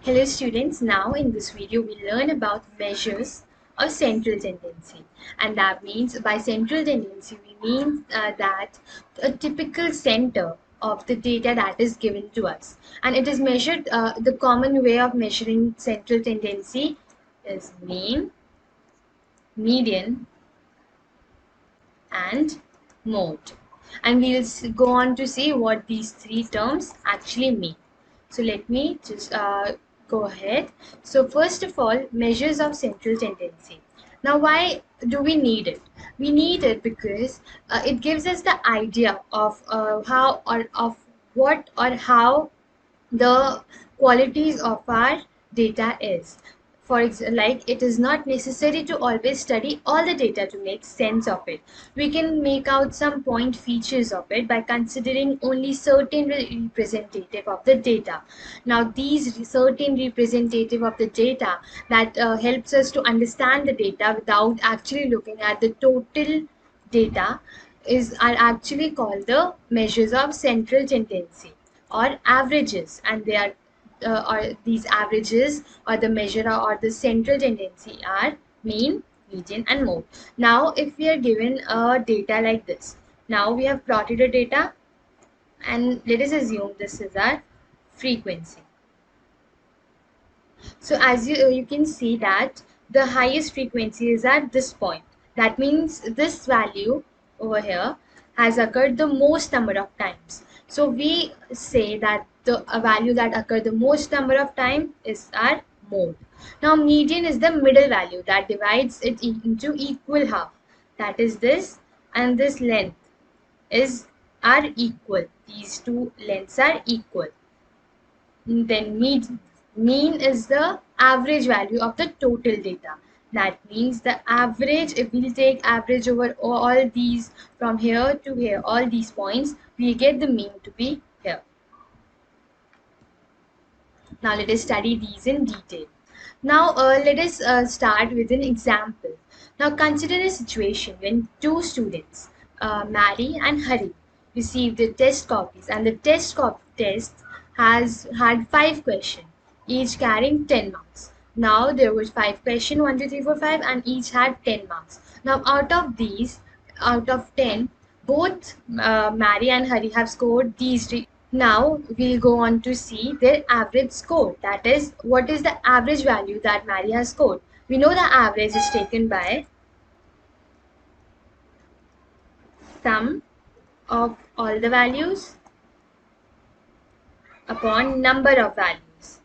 Hello students, now in this video we learn about measures of central tendency, and that means by central tendency we mean that a typical center of the data that is given to us, and it is measured, the common way of measuring central tendency is mean, median and mode, and we'll go on to see what these three terms actually mean. So let me just go ahead. So first of all, measures of central tendency. Now, why do we need it? We need it because it gives us the idea of how or of what or how the qualities of our data is. For example, like it is not necessary to always study all the data to make sense of it. We can make out some point features of it by considering only certain representative of the data. Now these certain representative of the data that helps us to understand the data without actually looking at the total data are actually called the measures of central tendency or averages, and they are or these averages or the measure or the central tendency are mean, median and mode. Now if we are given a data like this, now we have plotted a data and let us assume this is our frequency. So as you can see that the highest frequency is at this point. That means this value over here has occurred the most number of times. So we say that the value that occurred the most number of time is our mode. Now median is the middle value that divides it into equal half. That is this, and this length is are equal. These two lengths are equal. Then mean is the average value of the total data. That means the average, if we take average over all these from here to here, all these points, we get the mean to be here. Now let us study these in detail. Now let us start with an example. Now consider a situation when two students, Mary and Hari, received the test copies, and the test has had 5 questions, each carrying 10 marks. Now there was 5 questions, 1, 2, 3, 4, 5, and each had 10 marks. Now out of these, out of 10, both Mary and Hari have scored these. Now we'll go on to see their average score. That is, what is the average value that Mary has scored? We know the average is taken by sum of all the values upon number of values.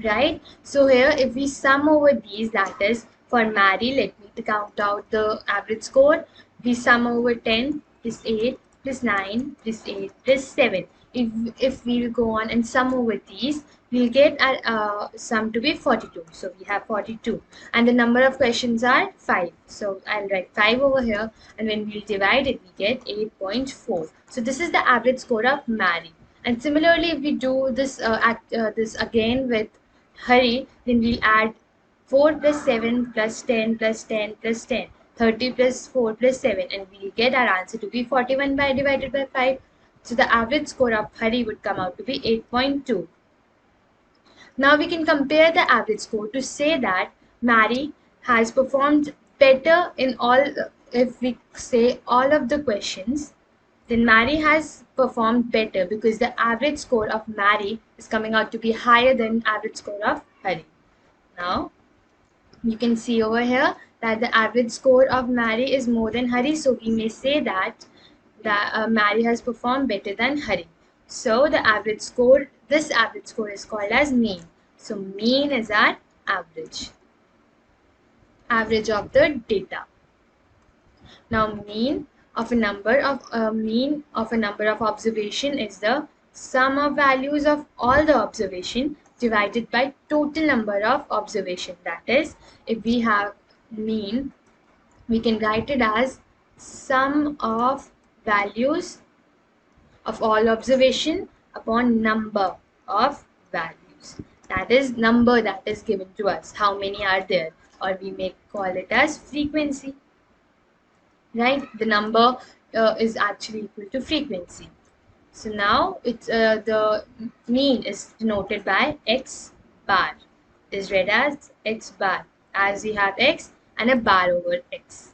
Right? So here if we sum over these, that is for Mary, let me count out the average score. We sum over 10 plus 8 plus 9 plus 8 plus 7. If we will go on and sum over these, we'll get our sum to be 42. So we have 42 and the number of questions are 5. So I'll write 5 over here, and when we'll divide it, we get 8.4. So this is the average score of Mary. And similarly, if we do this this again with Hari, then we'll add 4 plus 7 plus 10 plus 10 plus 10, 30 plus 4 plus 7, and we'll get our answer to be 41 by divided by 5. So the average score of Hari would come out to be 8.2. Now we can compare the average score to say that Mary has performed better in all, if we say all of the questions, then Mary has performed better because the average score of Mary is coming out to be higher than average score of Hari. Now you can see over here that the average score of Mary is more than Hari, so we may say that Mary has performed better than Hari. So the average score, this average score is called as mean. So mean is our average of the data. Now mean of a number of observation is the sum of values of all the observation divided by total number of observation. That is, if we have mean, we can write it as sum of values of all observation upon number of values. That is number that is given to us, how many are there, or we may call it as frequency. Right? The number is actually equal to frequency. So now it's the mean is denoted by x bar. It is read as x bar, as we have x and a bar over x.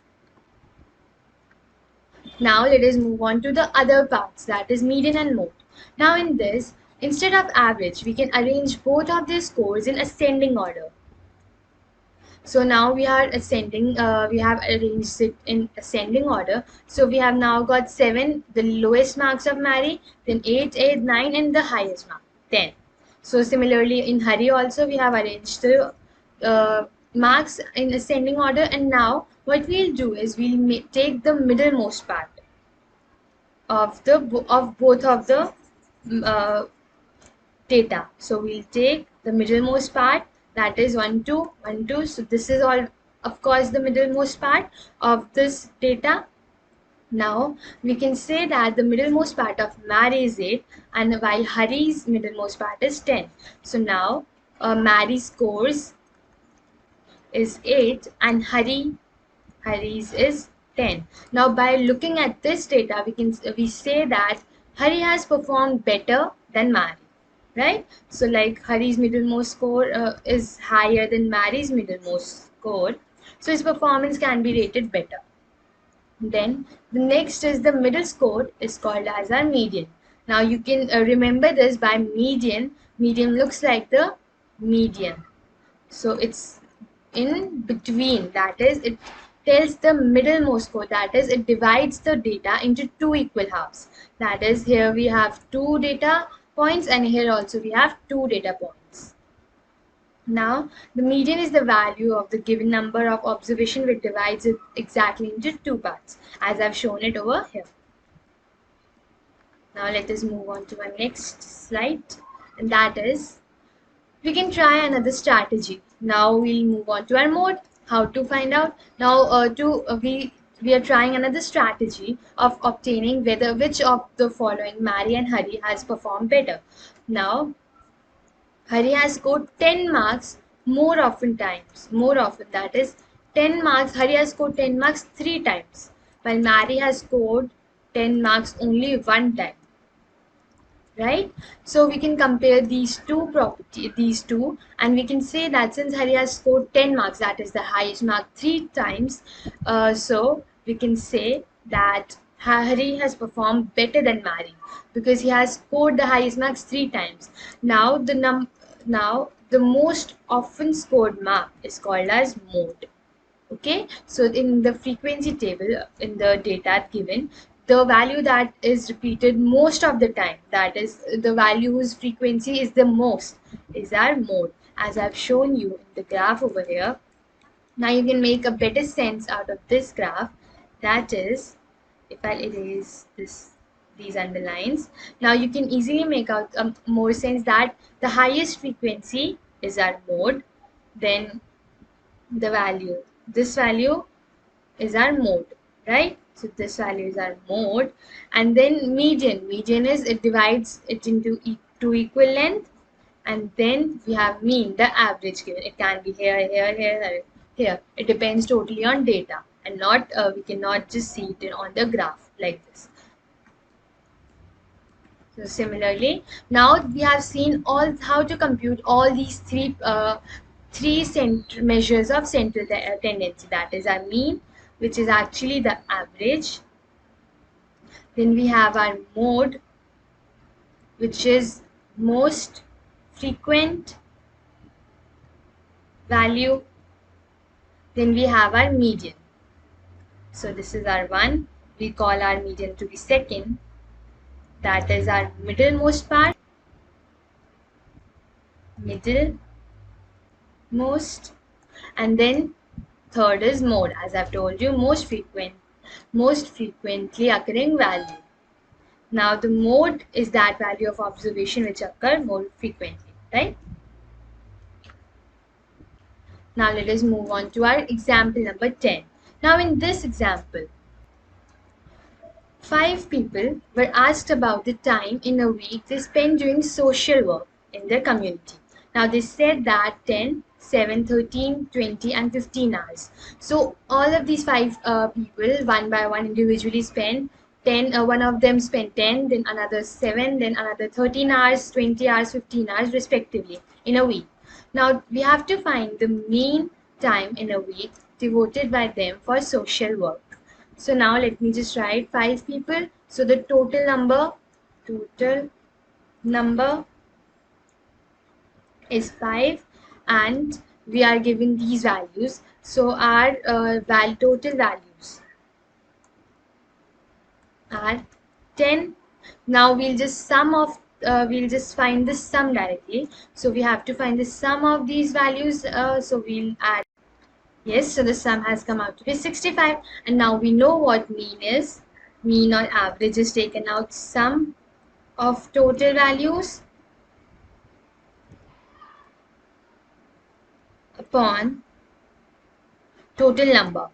Now let us move on to the other parts, that is median and mode. Now in this, instead of average, we can arrange both of these scores in ascending order. So now we are ascending, we have arranged it in ascending order. So we have now got 7, the lowest marks of Mary, then 8, 9, and the highest mark, 10. So similarly in Hari also we have arranged the marks in ascending order, and now what we'll do is we'll take the middlemost part of both of the uh, data. So we'll take the middlemost part, that is 1 2 1 2. So this is all, of course, the middlemost part of this data. Now we can say that the middlemost part of Mary is 8, and while Hari's middlemost part is 10. So now Mary's scores is 8 and Hari's is 10. Now by looking at this data, we say that Hari has performed better than Mary, right? So like Hari's middlemost score is higher than Mary's middlemost score, so his performance can be rated better. Then the next is the middle score, is called as our median. Now you can remember this by median. Median looks like the median, so it's in between, that is it tells the middlemost score, that is it divides the data into two equal halves. That is, here we have two data points and here also we have two data points. Now the median is the value of the given number of observation which divides it exactly into two parts, as I've shown it over here. Now let us move on to our next slide, and that is we can try another strategy. Now we'll move on to our mode. How to find out? Now we are trying another strategy of obtaining which of the following, Mary and Hari, has performed better. Now Hari has scored 10 marks more often, that is 10 marks. Hari has scored 10 marks 3 times, while Mary has scored 10 marks only 1 time. Right? So we can compare these two, and we can say that since Hari has scored 10 marks, that is the highest mark 3 times, so we can say that Hari has performed better than Mary because he has scored the highest marks 3 times. Now the most often scored mark is called as mode. Okay, so in the frequency table, in the data given, the value that is repeated most of the time, that is the value whose frequency is the most, is our mode, as I've shown you in the graph over here. Now you can make a better sense out of this graph, that is, if I erase these underlines, now you can easily make out more sense that the highest frequency is our mode, then the value, this value is our mode, right? So this value is our mode, and then median is, it divides it into two equal length, and then we have mean, the average given. It can be here. It depends totally on data, and not we cannot just see it on the graph like this. So similarly, now we have seen how to compute all these three measures of central tendency, that is our mean, which is actually the average. Then we have our mode, which is most frequent value. Then we have our median. So this is our one. We call our median to be second. That is our middlemost part. Middlemost. And then third is mode, as I've told you, most frequently occurring value. Now the mode is that value of observation which occur more frequently, right? Now let us move on to our example number 10. Now in this example, 5 people were asked about the time in a week they spend doing social work in their community. Now they said that 10, 7, 13, 20 and 15 hours. So all of these 5 people, one by one, individually spend one of them spent 10, then another 7, then another 13 hours, 20 hours, 15 hours respectively in a week. Now we have to find the mean time in a week devoted by them for social work. So now let me just write 5 people. So the total number is 5, and we are given these values. So our total values are 10. Now we'll just we'll just find the sum directly. So we have to find the sum of these values. So we'll add. Yes, so the sum has come out to be 65. And now we know what mean is. Mean or average is taken out sum of total values upon total number.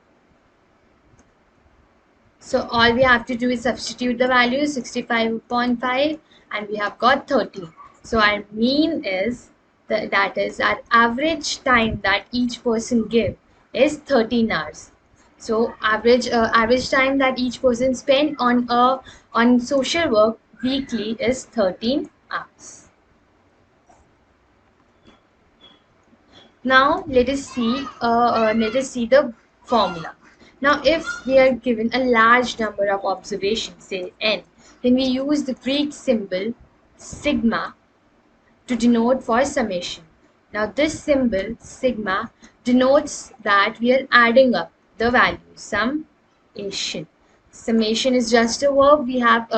So all we have to do is substitute the value 65 upon 5, and we have got 30. So our mean is, that is our average time that each person give is 13 hours. So average time that each person spend on social work weekly is 13 hours. Now let us see the formula. Now if we are given a large number of observations, say n, then we use the Greek symbol sigma to denote for summation. Now this symbol sigma denotes that we are adding up the values, summation. Summation is just a verb we have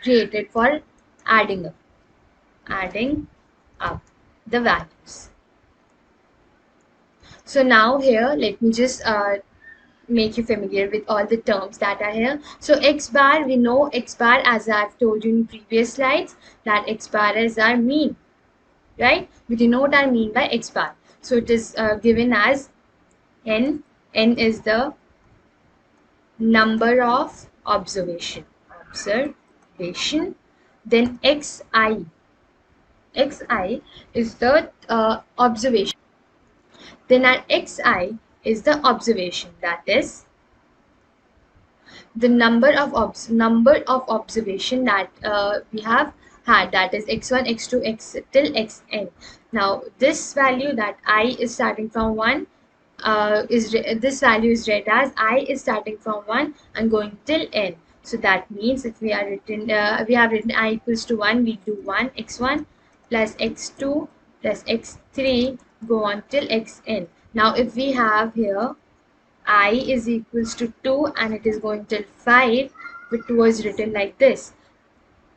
created for adding up the values. So now here, let me just make you familiar with all the terms that are here. So x bar, we know x bar, as I've told you in previous slides, that x bar is our mean, right? We denote our mean by x bar. So it is given as n. N is the number of observation. Then xi. Xi is the observation. Then our xi is the observation, that is the number of observation that we have had, that is x1, x2, x till xn. Now this value that I is starting from 1 this value is read as I is starting from 1 and going till n. So that means if we have written I equals to 1, we do 1 x1 plus x2 plus x3 go on till xn. Now if we have here I is equals to 2 and it is going till 5, but 2 was written like this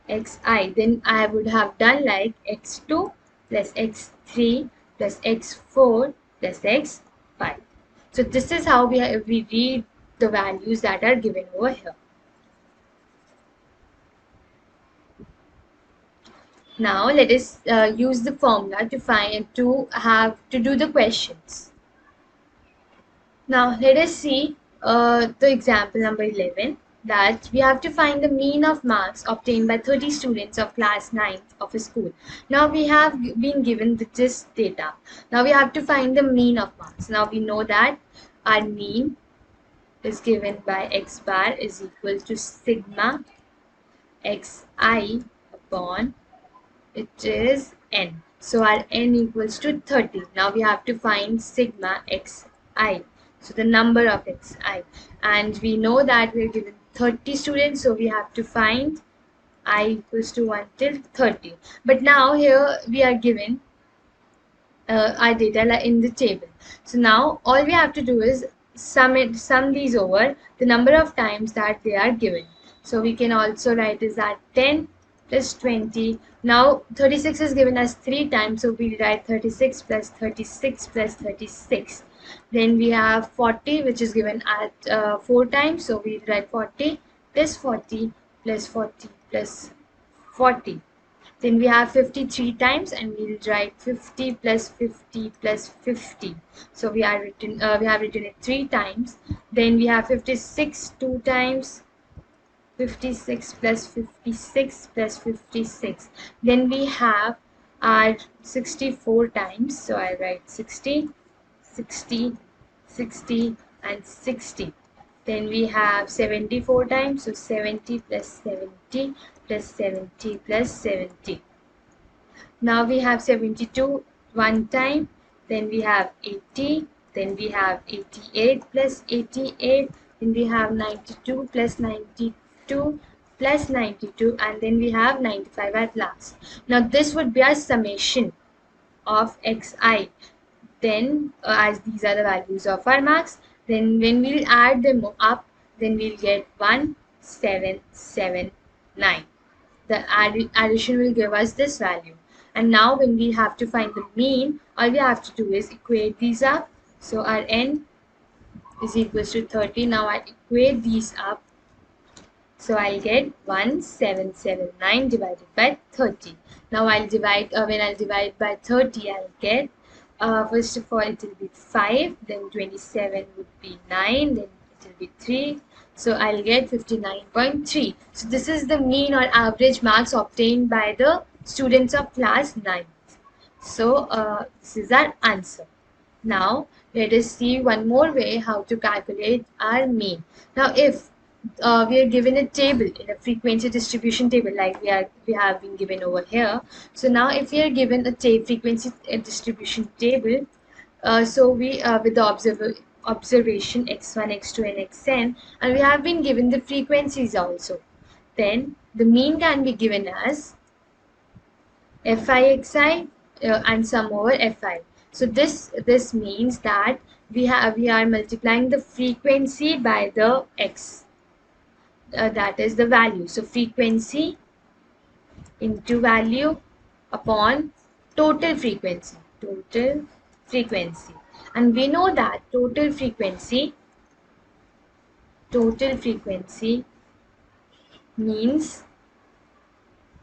xi, then I would have done like x2 plus x3 plus x4 plus x5. So this is how we read the values that are given over here. Now let us use the formula to do the questions. Now let us see the example number 11, that we have to find the mean of marks obtained by 30 students of class 9th of a school. Now we have been given this data. Now we have to find the mean of marks. Now we know that our mean is given by x bar is equal to sigma xi upon it is n. So our n equals to 30. Now we have to find sigma xi. So the number of xi, and we know that we are given 30 students, so we have to find I equals to 1 till 30. But now here we are given our data in the table. So now all we have to do is sum these over the number of times that they are given. So we can also write is that 10 plus 20. Now 36 is given as 3 times, so we'll write 36 plus 36 plus 36. Then we have 40, which is given at 4 times, so we'll write 40 plus 40 plus 40 plus 40. Then we have 53 times, and we'll write 50 plus 50 plus 50. So we have written it 3 times. Then we have 56 2 times, 56 plus 56 plus 56. Then we have our 64 times. So I write 60, 60, 60 and 60. Then we have 74 times, so 70 plus 70 plus 70 plus 70. Now we have 72 one time, then we have 80, then we have 88 plus 88, then we have 92 plus 92 plus 92, and then we have 95 at last. Now this would be a summation of xi. Then as these are the values of our marks, then when we'll add them up, then we'll get 1779. The addition will give us this value. And now when we have to find the mean, all we have to do is equate these up. So our n is equals to 30. Now I equate these up. So I'll get 1779 divided by 30. Now I'll divide, when I'll divide by 30, I'll get, first of all, it will be 5, then 27 would be 9, then it will be 3. So I'll get 59.3. So this is the mean or average marks obtained by the students of class 9. So this is our answer. Now let us see one more way how to calculate our mean. Now if we are given a table in a frequency distribution table like we have been given over here. So now if we are given a frequency distribution table, so we with the observation x1, x2 and xn, and we have been given the frequencies also, then the mean can be given as fi xi and sum over fi. So this means that we are multiplying the frequency by the x. That is the value. So frequency into value upon total frequency. Total frequency. And we know that total frequency means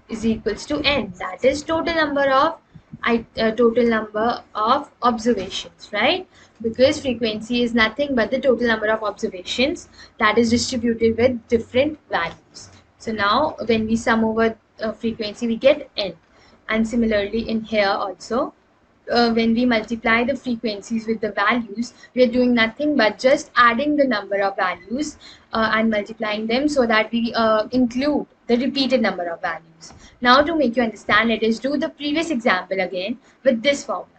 is equals to n. That is total number of observations, right? Because frequency is nothing but the total number of observations that is distributed with different values. So now when we sum over frequency, we get n. And similarly in here also, when we multiply the frequencies with the values, we are doing nothing but just adding the number of values and multiplying them so that we include the repeated number of values. Now to make you understand, let us do the previous example again with this formula.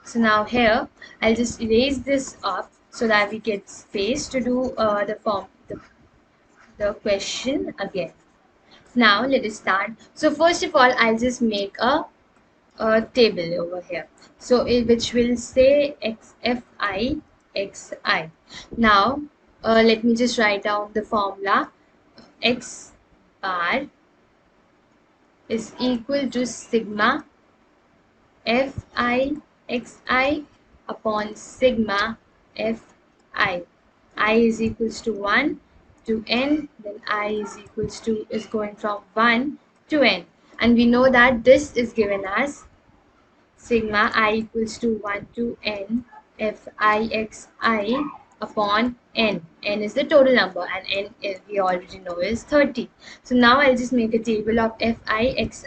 So now here, I'll just erase this up so that we get space to do the question again. Now let us start. So first of all, I'll just make a table over here. So which will say xfi xi. Now let me just write down the formula. X bar is equal to sigma fi xi upon sigma fi. I is equals to 1 to n, then I is going from 1 to n. And we know that this is given as sigma I equals to 1 to n fi xi upon n. N is the total number and n we already know is 30. So now I'll just make a table of fi xi.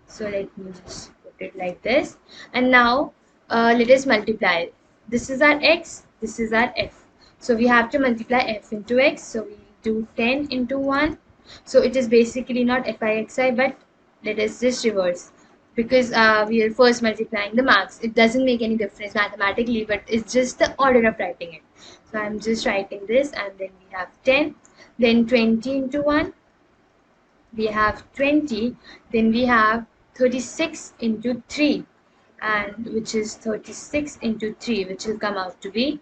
So let me just put it like this. And now let us multiply. This is our x, this is our f. So we have to multiply f into x. So we do 10 into 1. So it is basically not fi xi, but let us just reverse. Because we are first multiplying the marks. It doesn't make any difference mathematically, but it's just the order of writing it. So I'm just writing this, and then we have 10, then 20 into 1. We have 20, then we have 36 into 3, and which is 36 into 3, which will come out to be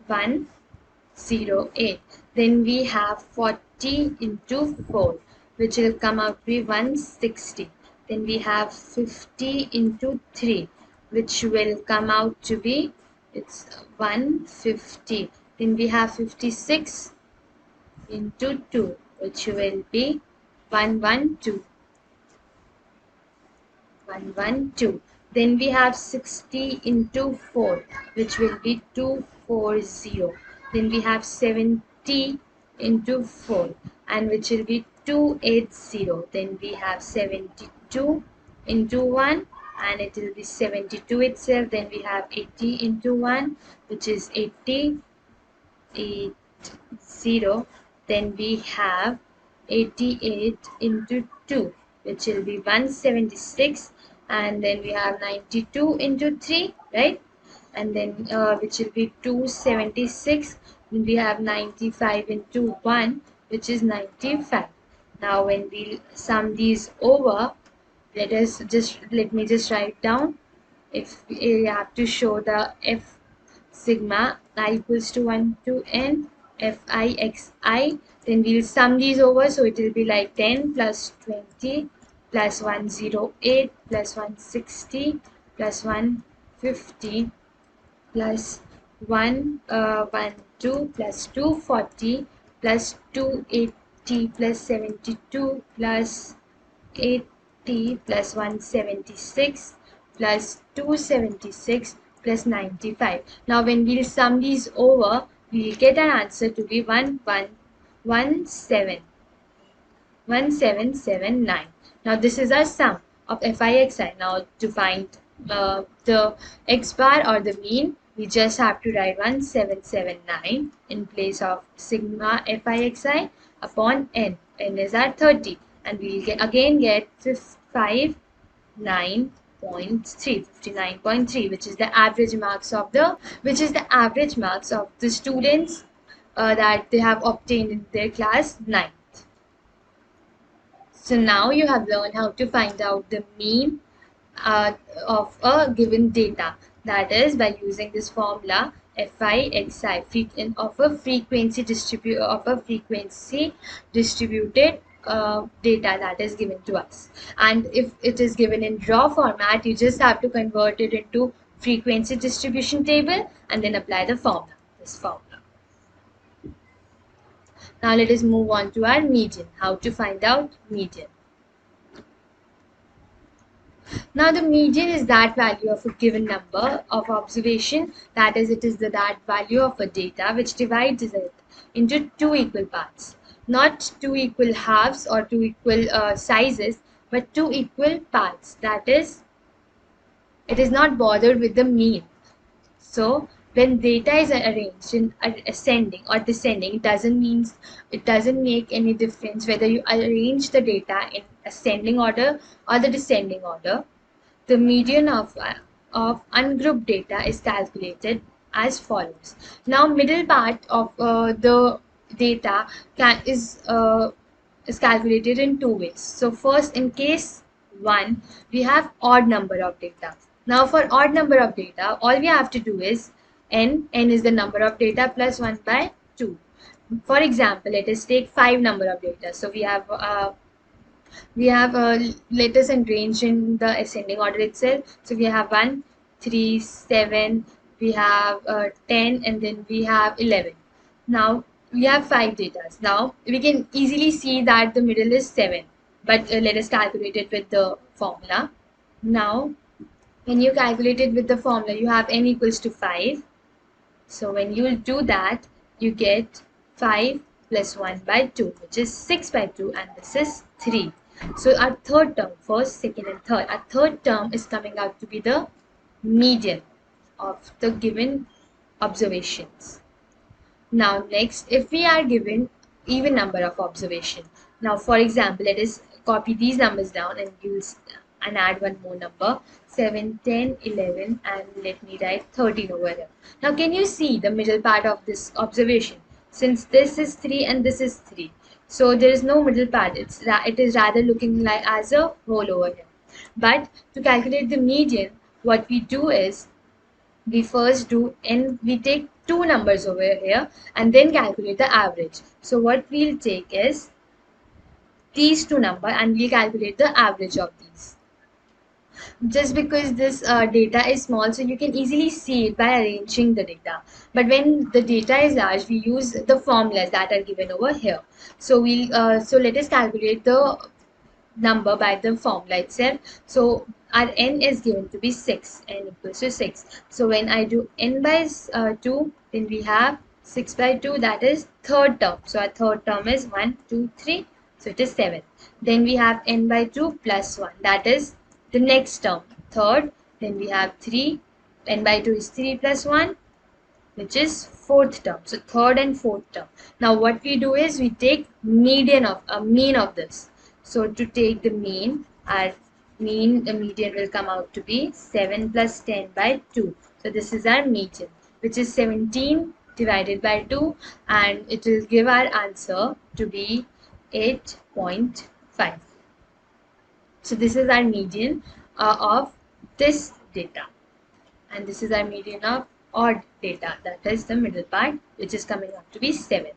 108. Then we have 40 into 4, which will come out to be 160. Then we have 50 into 3, which will come out to be, it's 150. Then we have 56 into 2, which will be 112. 112. Then we have 60 into 4, which will be 240. Then we have 70 into 4, and which will be 280. Then we have 72 into 1, and it will be 72 itself. Then we have 80 into 1, which is 80. Then we have 88 into 2, which will be 176, and then we have 92 into 3, right? And then which will be 276. Then we have 95 into 1, which is 95. Now when we sum these over, let me just write down. If we have to show the f sigma I equals to 1 to n fi xi, then we'll sum these over, so it will be like 10 plus 20 plus 108 plus 160 plus 150 plus 112 plus 240 plus 280 plus 72 plus 80 plus 176 plus 276 plus 95. Now when we'll sum these over, we'll get an answer to be 1779. Now this is our sum of FIXI. Now to find the x bar or the mean, we just have to write 1779 in place of sigma FIXI upon n. N is our 30, and we'll again get 59.3, which is the average marks of the students that they have obtained in their class 9th. So now you have learned how to find out the mean of a given data, that is by using this formula FIXI of a frequency distributed data that is given to us. And if it is given in raw format, you just have to convert it into frequency distribution table and then apply this formula. Now let us move on to our median. How to find out median. Now the median is that value of a given number of observation, that is, it is that value of a data which divides it into two equal parts. Not two equal halves or two equal sizes, but two equal parts. That is, it is not bothered with the mean. So when data is arranged in ascending or descending, it doesn't make any difference whether you arrange the data in ascending order or the descending order. The median of ungrouped data is calculated as follows. Now middle part of the data is calculated in two ways. So first, in case 1, we have odd number of data. Now for odd number of data, all we have to do is n is the number of data plus 1 by 2. For example, let us take 5 number of data. So we have letters and range in the ascending order itself. So we have 1, 3, 7, we have 10, and then we have 11. Now we have 5 data. Now we can easily see that the middle is 7, but let us calculate it with the formula. Now when you calculate it with the formula, you have n equals to 5. So when you do that, you get 5 plus 1 by 2, which is 6 by 2, and this is 3. So our third term, first, second, and third, our third term is coming out to be the median of the given observations. Now next, if we are given even number of observation. Now for example, let us copy these numbers down and add one more number, 7, 10, 11, and let me write 13 over here. Now can you see the middle part of this observation? Since this is 3 and this is 3, so there is no middle part. It is rather looking like as a whole over here. But to calculate the median, what we do is we first do n. We take two numbers over here and then calculate the average. So what we'll take is these two numbers and we'll calculate the average of these. Just because this data is small, so you can easily see it by arranging the data. But when the data is large, we use the formulas that are given over here. So let us calculate the number by the formula itself. So our n is given to be 6, n equals to 6. So when I do n by 2, then we have 6 by 2, that is third term. So our third term is 1, 2, 3, so it is 7. Then we have n by 2 plus 1, that is the next term, third, then we have 3, n by 2 is 3 plus 1, which is fourth term. So third and fourth term. Now what we do is we take mean of this. So to take the mean, our the median will come out to be 7 plus 10 by 2. So this is our median, which is 17 divided by 2, and it will give our answer to be 8.5. So this is our median of this data, and this is our median of odd data, that is the middle part, which is coming up to be 7.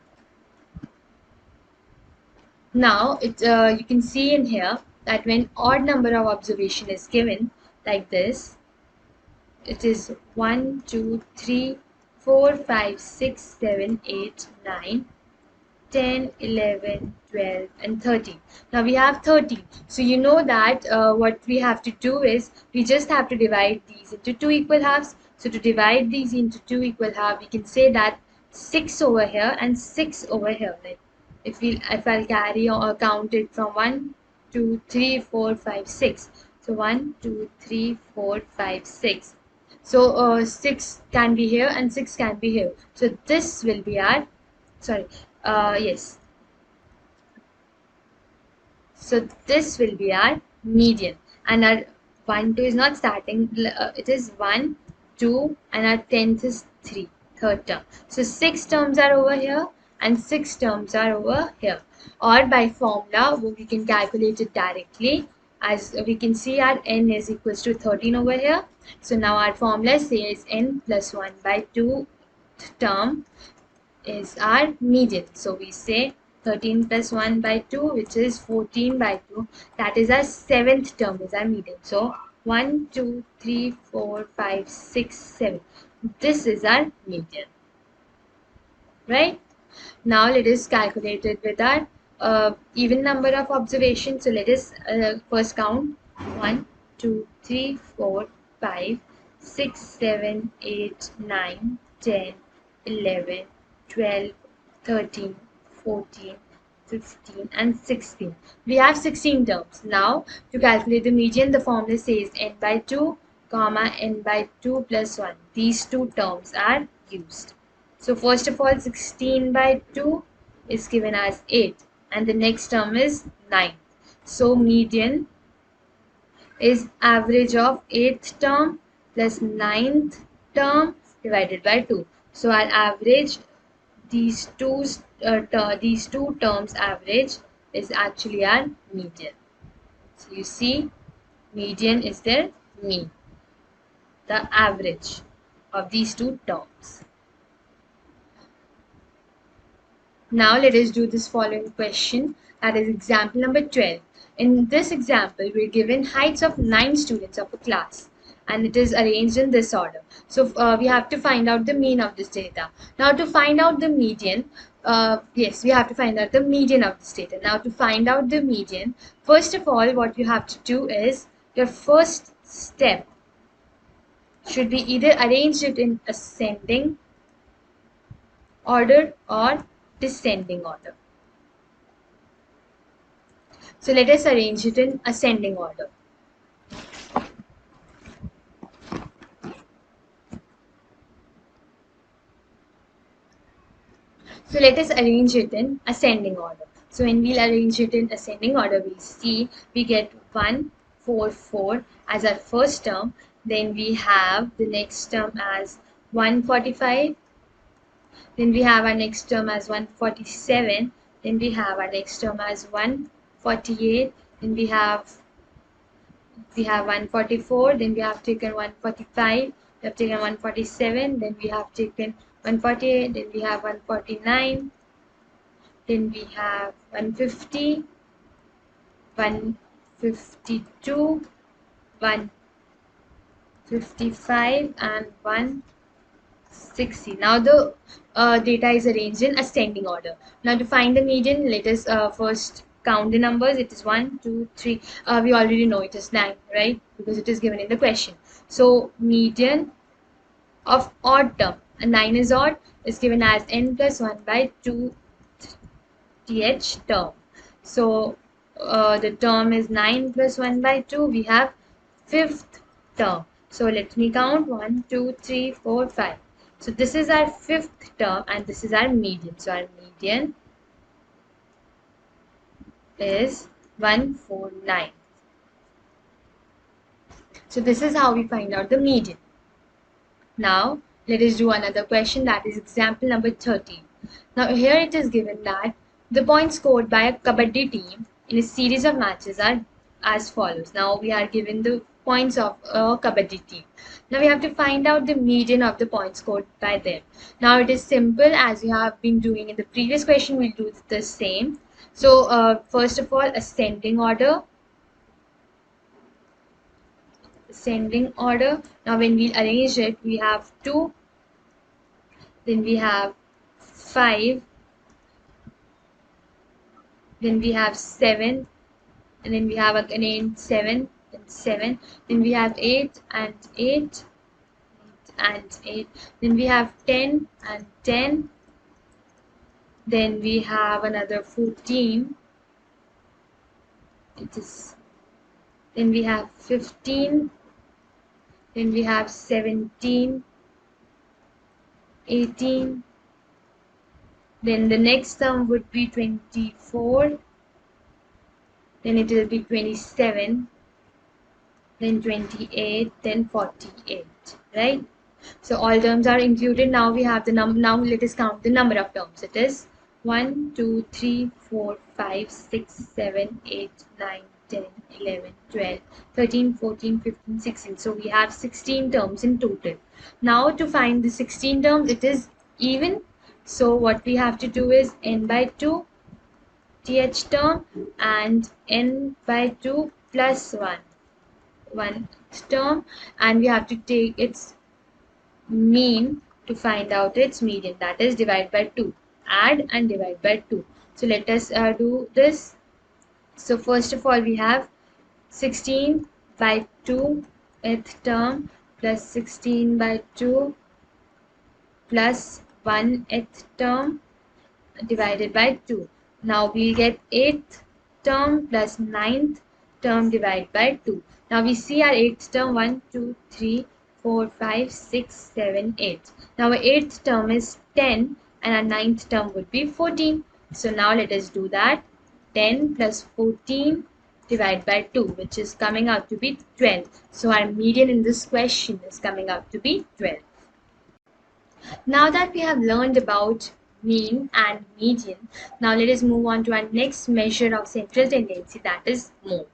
Now you can see in here that when odd number of observation is given like this, it is 1, 2, 3, 4, 5, 6, 7, 8, 9, 10, 11, 12, and 13. Now we have 13. So you know that what we have to do is we just have to divide these into 2 equal halves. So to divide these into 2 equal halves, we can say that 6 over here and 6 over here. Like if I'll carry or count it from 1, 2, 3, 4, 5, 6. So 1, 2, 3, 4, 5, 6. So 6 can be here and 6 can be here. So this will be our, yes. So this will be our median, and our 1, 2 is not starting, it is 1, 2, and our 10th is 3, third term. So 6 terms are over here and 6 terms are over here. Or by formula, we can calculate it directly. As we can see, our n is equals to 13 over here. So now our formula says n plus 1 by 2 term is our median. So we say 13 plus 1 by 2, which is 14 by 2. That is our 7th term is our median. So 1, 2, 3, 4, 5, 6, 7. This is our median. Right? Now let us calculate it with our even number of observations. So let us first count 1, 2, 3, 4, 5, 6, 7, 8, 9, 10, 11, 12, 13, 14, 15, and 16. We have 16 terms. Now, to calculate the median, the formula says n by 2, comma n by 2 plus 1. These two terms are used. So, first of all, 16 by 2 is given as 8, and the next term is 9. So, median is average of 8th term plus 9th term divided by 2. So, our average, these two terms average is actually our median. So you see, median is their mean, the average of these two terms. Now let us do this following question, that is example number 12. In this example, we're given heights of 9 students of a class, and it is arranged in this order. So we have to find out the mean of this data. Now to find out the median, yes, we have to find out the median of this data. Now to find out the median, first of all, what you have to do is your first step should be either arrange it in ascending order or descending order. So let us arrange it in ascending order. So let us arrange it in ascending order. So when we'll arrange it in ascending order, we'll see we get 1, 4, 4 as our first term. Then we have the next term as 145. Then we have our next term as 147. Then we have our next term as 148. Then we have 144. Then we have taken 145. We have taken 147. Then we have taken 148, then we have 149, then we have 150, 152, 155, and 160. Now the data is arranged in ascending order. Now to find the median, let us first count the numbers. It is 1, 2, 3. We already know it is 9, right? Because it is given in the question. So median of odd term, and 9 is odd, is given as n plus 1 by 2 th term. So the term is 9 plus 1 by 2. We have 5th term. So let me count 1, 2, 3, 4, 5. So this is our fifth term and this is our median. So our median is 149. So this is how we find out the median. Now let us do another question, that is example number 13. Now here it is given that the points scored by a Kabaddi team in a series of matches are as follows. Now we are given the points of a Kabaddi team. Now we have to find out the median of the points scored by them. Now it is simple, as you have been doing in the previous question, we'll do the same. So first of all, ascending order. Ascending order. Now when we arrange it, we have 2, then we have 5, then we have 7, and then we have again 7 and 7, then we have 8 and 8 and 8, then we have 10 and 10, then we have another 14, it is, then we have 15, then we have 17, 18, then the next term would be 24, then it will be 27, then 28, then 48, right? So all terms are included. Now we have the number. Now let us count the number of terms. It is 1, 2, 3, 4, 5, 6, 7, 8, 9, 10, 11, 12, 13, 14, 15, 16. So we have 16 terms in total. Now to find the 16 terms, it is even. So what we have to do is n by 2 th term and n by 2 plus 1 term, and we have to take its mean to find out its median, that is divide by 2, add and divide by 2. So let us do this. So first of all, we have 16 by 2 th term plus 16 by 2 plus 1 th term divided by 2. Now we'll get 8th term plus 9th term divided by 2. Now we see our 8th term 1, 2, 3, 4, 5, 6, 7, 8. Now our 8th term is 10 and our 9th term would be 14. So now let us do that. 10 plus 14 divided by 2, which is coming out to be 12. So our median in this question is coming out to be 12. Now that we have learned about mean and median, now let us move on to our next measure of central tendency, that is mode.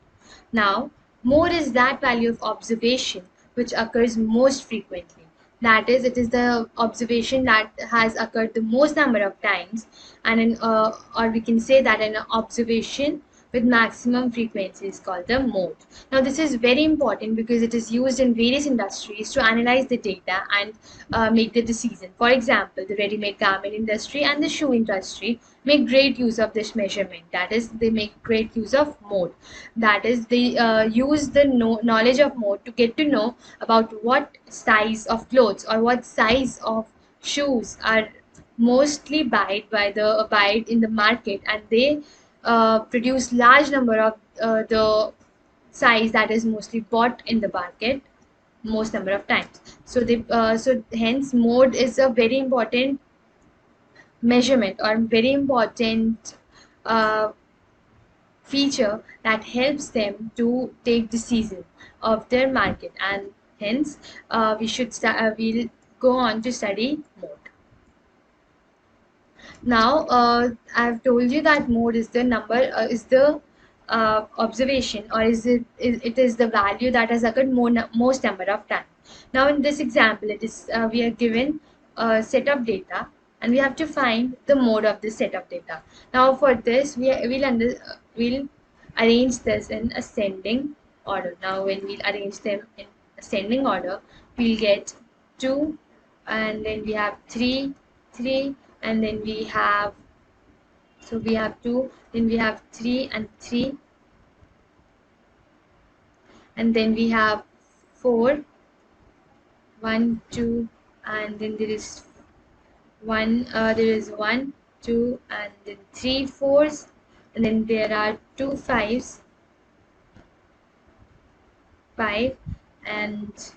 Now, mode is that value of observation which occurs most frequently. That is, it is the observation that has occurred the most number of times, and or we can say that an observation with maximum frequency is called the mode. Now this is very important because it is used in various industries to analyze the data and make the decision. For example, the ready-made garment industry and the shoe industry make great use of this measurement. That is, they make great use of mode. That is, they use the knowledge of mode to get to know about what size of clothes or what size of shoes are mostly buyed in the market, and they produce large number of the size that is mostly bought in the market most number of times. So so hence mode is a very important measurement or very important uh, feature that helps them to take decision of their market, and hence we'll go on to study mode. Now, I've told you that mode is the number, is the observation, or it is the value that has occurred most number of times. Now, in this example, it is we are given a set of data, and we have to find the mode of this set of data. Now, for this, we'll arrange this in ascending order. Now, when we'll arrange them in ascending order, we'll get 2, and then we have 3, 3, and then we have, so we have 2, then we have 3 and 3, and then we have 4, 1, 2, and then there is 1, 2, and then 3 4s, and then there are 2 5s, 5, and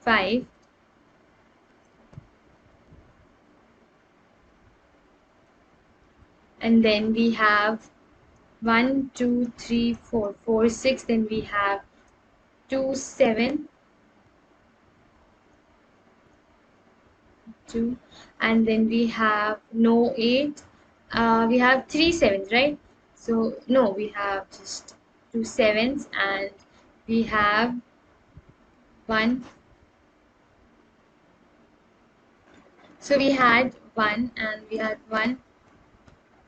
5. And then we have 1, 2, 3, 4, 4, 6. Then we have 2, 7, 2. And then we have no 8. We have 3 sevens, right? So, no, we have just 2 sevens, and we have 1. So, we had 1, and we had 1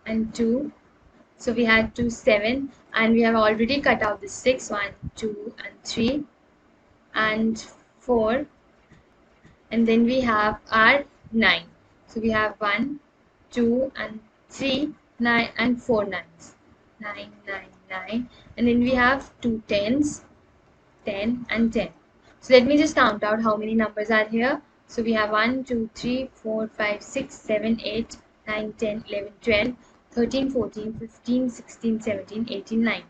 and 2. So we had 2, 7, and we have already cut out the 6, 1, 2, and 3, and 4, and then we have our 9. So we have 1, 2, and 3, 9, and 4 nines. 9, 9, 9, and then we have 2 tens, 10, and 10. So let me just count out how many numbers are here. So we have 1, 2, 3, 4, 5, 6, 7, 8, 9, 10, 11, 12, 13, 14, 15, 16, 17, 18, 19.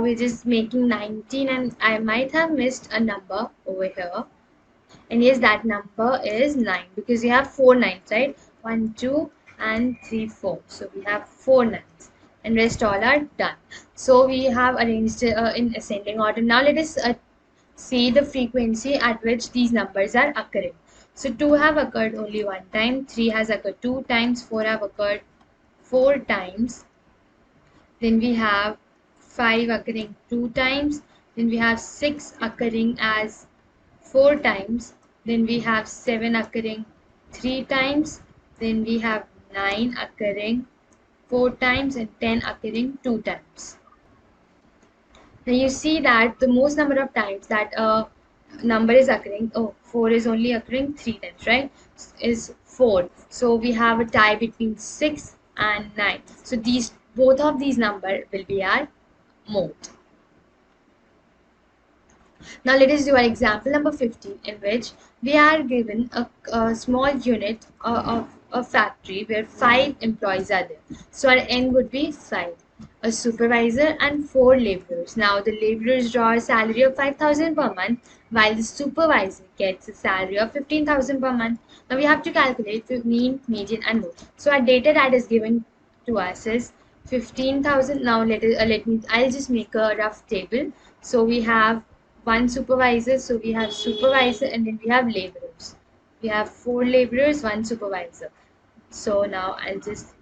We're just making 19, and I might have missed a number over here. And yes, that number is 9 because we have 4 nines, right? 1, 2, and 3, 4. So we have 4 nines, and rest all are done. So we have arranged in ascending order. Now let us see the frequency at which these numbers are occurring. So 2 have occurred only one time, 3 has occurred 2 times, 4 have occurred 4 times, then we have 5 occurring 2 times, then we have 6 occurring as 4 times, then we have 7 occurring 3 times, then we have 9 occurring 4 times, and 10 occurring 2 times. Now you see that the most number of times that a number is occurring, 4 is only occurring 3 times, right? Is 4. So we have a tie between 6 and 9. So both of these numbers will be our mode. Now let us do our example number 15, in which we are given a small unit of a factory where 5 employees are there. So our N would be 5. A supervisor and 4 laborers. Now the laborers draw a salary of 5,000 per month, while the supervisor gets a salary of 15,000 per month. Now we have to calculate the mean, median, and mode. So our data that is given to us is 15,000. Now I'll just make a rough table. So we have one supervisor, so we have supervisor, and then we have laborers. We have 4 laborers, 1 supervisor. So now I'll just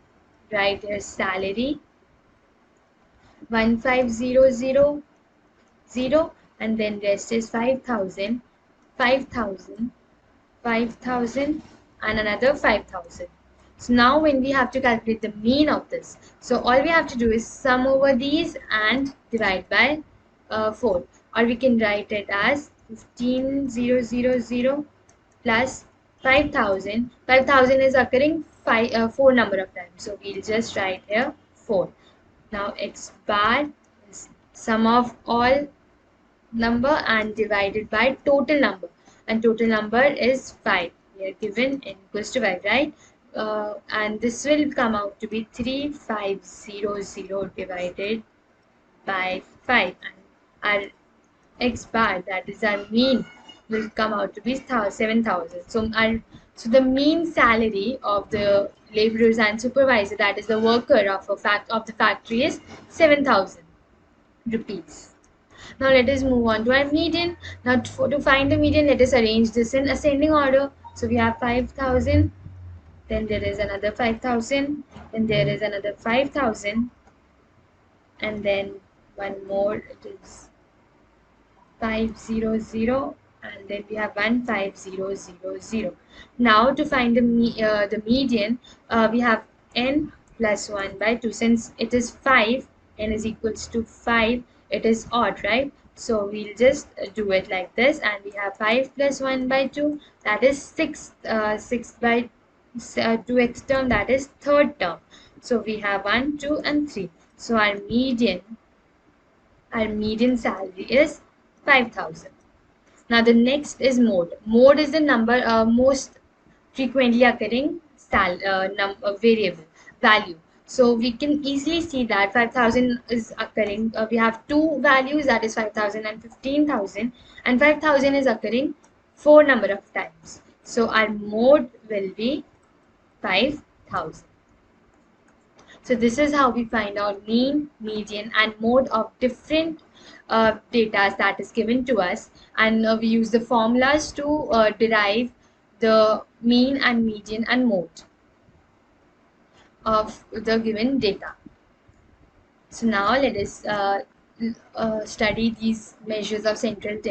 write here salary 15,000, and then rest is 5,000, 5,000, 5,000, and another 5,000. So now when we have to calculate the mean of this, so all we have to do is sum over these and divide by 4, or we can write it as 15,000 plus 5,000. 5,000 is occurring 4 number of times, so we'll just write here 4. Now X bar is sum of all number and divided by total number, and total number is 5. We are given n equals to 5, right? And this will come out to be 3500 divided by 5, and our X bar, that is our mean, will come out to be 7,000. So the mean salary of the laborers and supervisor, that is the worker of the factory, is 7,000 rupees. Now let us move on to our median. Now to find the median, let us arrange this in ascending order. So we have 5,000, then there is another 5,000, then there is another 5,000, and then one more, it is 500, and then we have 15000. Now to find the median, we have n plus 1 by 2. Since it is 5, n is equals to 5, it is odd, right? So we'll just do it like this, and we have 5 plus 1 by 2, that is 6. 6 by 2x term, that is third term. So we have 1, 2, and 3. So our median salary is 5,000. Now the next is mode. Mode is the most frequently occurring variable value. So we can easily see that 5000 is occurring. We have two values, that is 5000 and 15,000, and 5000 is occurring four number of times. So our mode will be 5000. So this is how we find out mean, median, and mode of different data that is given to us, and we use the formulas to derive the mean and median and mode of the given data. So now let us study these measures of central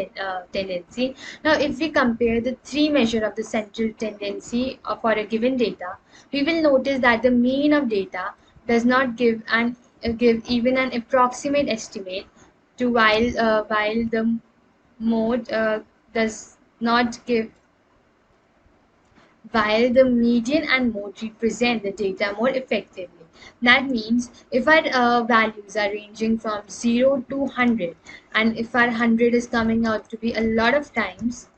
tendency. Now if we compare the three measures of the central tendency for a given data, we will notice that the mean of data does not give even an approximate estimate to while the mode does not give, while the median and mode represent the data more effectively. That means if our values are ranging from 0 to 100, and if our 100 is coming out to be a lot of times,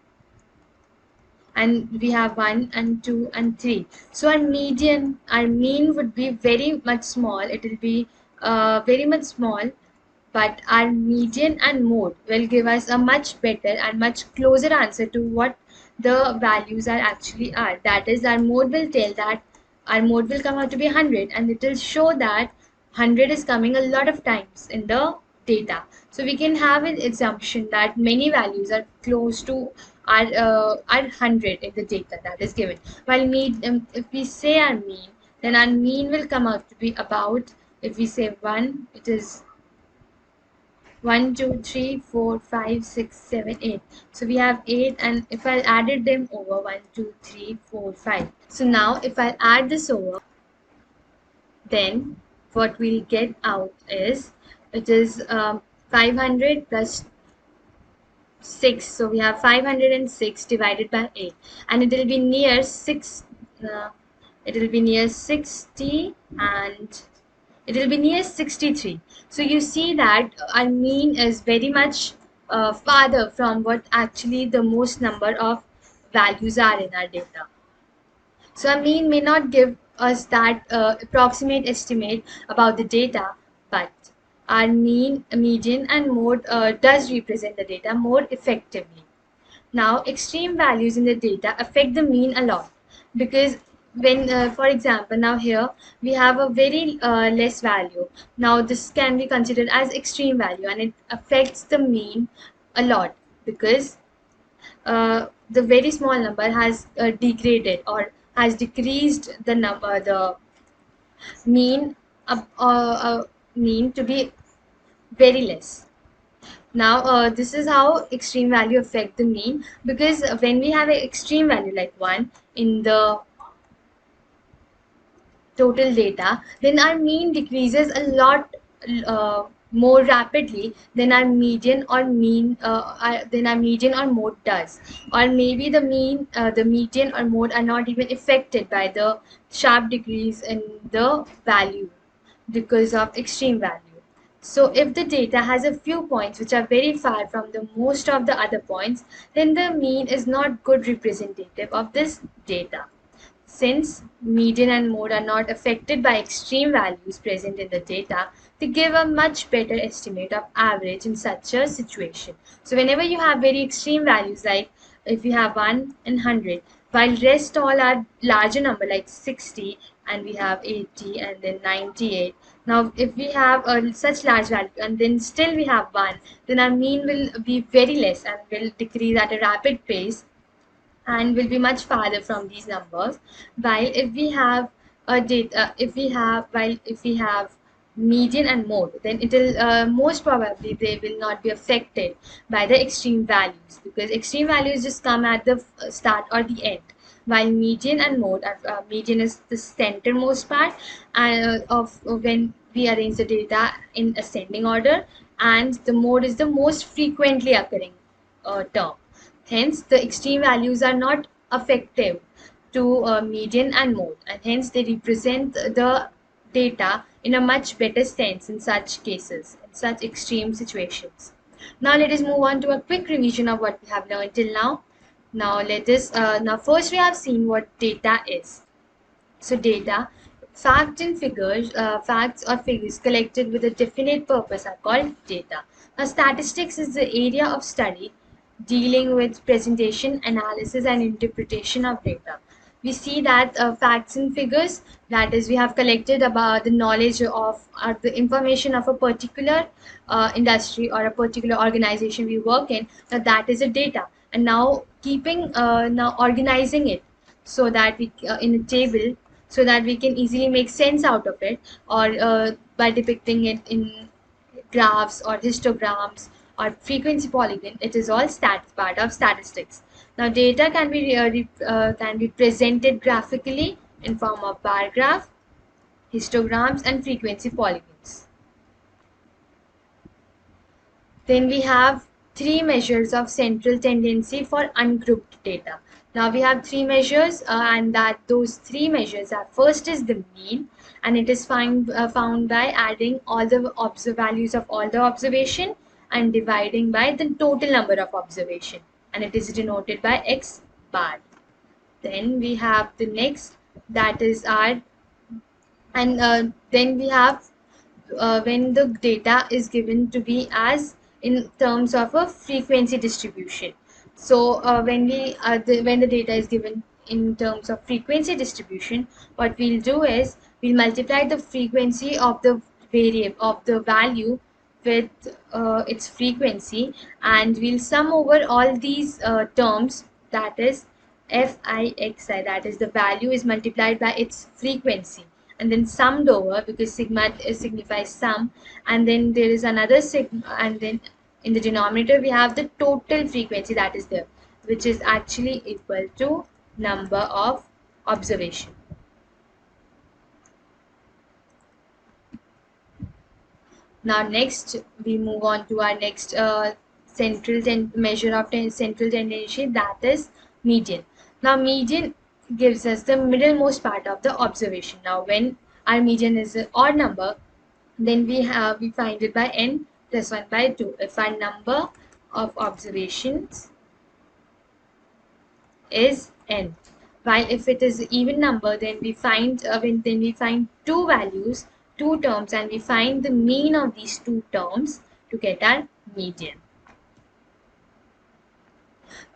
and we have 1 and 2 and 3, so our mean would be very much small. It will be very much small, but our median and mode will give us a much better and much closer answer to what the values are actually are. That is, our mode will tell that our mode will come out to be 100, and it will show that 100 is coming a lot of times in the data. So we can have an assumption that many values are close to our 100 in the data that is given. While if we say our mean, then our mean will come out to be about, if we say 1, it is 1, 2, 3, 4, 5, 6, 7, 8. So we have 8, and if I added them over 1, 2, 3, 4, 5. So now if I add this over, then what we'll get out is, it is 500 plus 6. So we have 506 divided by 8, and it will be near 6. It will be near 60, and it will be near 63. So you see that our mean is very much farther from what actually the most number of values are in our data. So our mean may not give us that approximate estimate about the data, but our mean, median, and mode does represent the data more effectively. Now, extreme values in the data affect the mean a lot, because when, for example, now here we have a very less value. Now this can be considered as extreme value, and it affects the mean a lot, because the very small number has degraded or has decreased the number, the mean, mean to be very less. Now, this is how extreme value affect the mean, because when we have an extreme value like 1 in the total data, then our mean decreases a lot more rapidly than our median or mode does. Or maybe the median or mode are not even affected by the sharp decrease in the value because of extreme value. So if the data has a few points which are very far from the most of the other points, then the mean is not good representative of this data. Since median and mode are not affected by extreme values present in the data, they give a much better estimate of average in such a situation. So whenever you have very extreme values, like if you have 1 and 100, while rest all are larger number like 60, and we have 80 and then 98. Now if we have such large value and then still we have 1, then our mean will be very less and will decrease at a rapid pace, and will be much farther from these numbers. While if we have a data, if we have median and mode, then it will most probably they will not be affected by the extreme values, because extreme values just come at the start or the end, while median and mode are, median is the centermost part of when we arrange the data in ascending order, and the mode is the most frequently occurring term. Hence, the extreme values are not effective to median and mode, and hence they represent the data in a much better sense in such cases, in such extreme situations. Now let us move on to a quick revision of what we have learned till now. Now first we have seen what data is. So data, Facts or figures collected with a definite purpose are called data. Now, statistics is the area of study dealing with presentation, analysis, and interpretation of data. We see that facts and figures, that is, we have collected about the knowledge of the information of a particular industry or a particular organization we work in. Now, that is a data, and now now organizing it so that we in a table so that we can easily make sense out of it, or by depicting it in graphs or histograms or frequency polygon. It is all part of statistics. Now, data can be presented graphically in form of bar graph, histograms, and frequency polygons. Then we have three measures of central tendency for ungrouped data. Now we have three measures, and that those three measures are: first is the mean, and it is found by adding all the values of all the observation and dividing by the total number of observation, and it is denoted by x bar. Then we have the next, that is our, and then we have when the data is given to be as in terms of a frequency distribution. So when the data is given in terms of frequency distribution, what we'll do is we'll multiply the frequency of the variable of the value with its frequency, and we'll sum over all these terms, that is Fixi, that is the value is multiplied by its frequency and then summed over, because sigma signifies sum, and then there is another sigma, and then in the denominator we have the total frequency that is there, which is actually equal to number of observation. Now next we move on to our next measure of central tendency, that is median. Now median gives us the middlemost part of the observation. Now when our median is an odd number, then we find it by n plus 1 by 2. If our number of observations is n, while if it is an even number, then we find two values, two terms, and we find the mean of these two terms to get our median.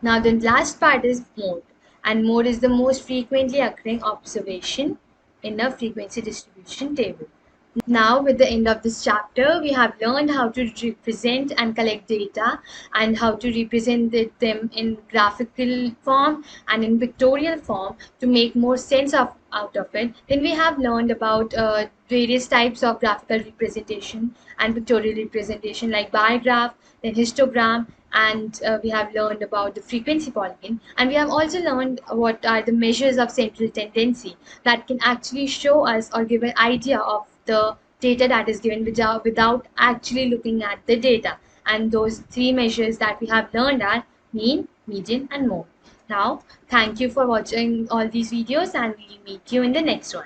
Now the last part is mode, and mode is the most frequently occurring observation in a frequency distribution table. Now, with the end of this chapter, we have learned how to represent and collect data, and how to represent them in graphical form and in pictorial form to make more sense out of it. Then we have learned about various types of graphical representation and pictorial representation, like bar graph, then histogram, and we have learned about the frequency polygon, and we have also learned what are the measures of central tendency that can actually show us or give an idea of the data that is given without actually looking at the data. And those three measures that we have learned are mean, median, and mode. Now, thank you for watching all these videos, and we'll meet you in the next one.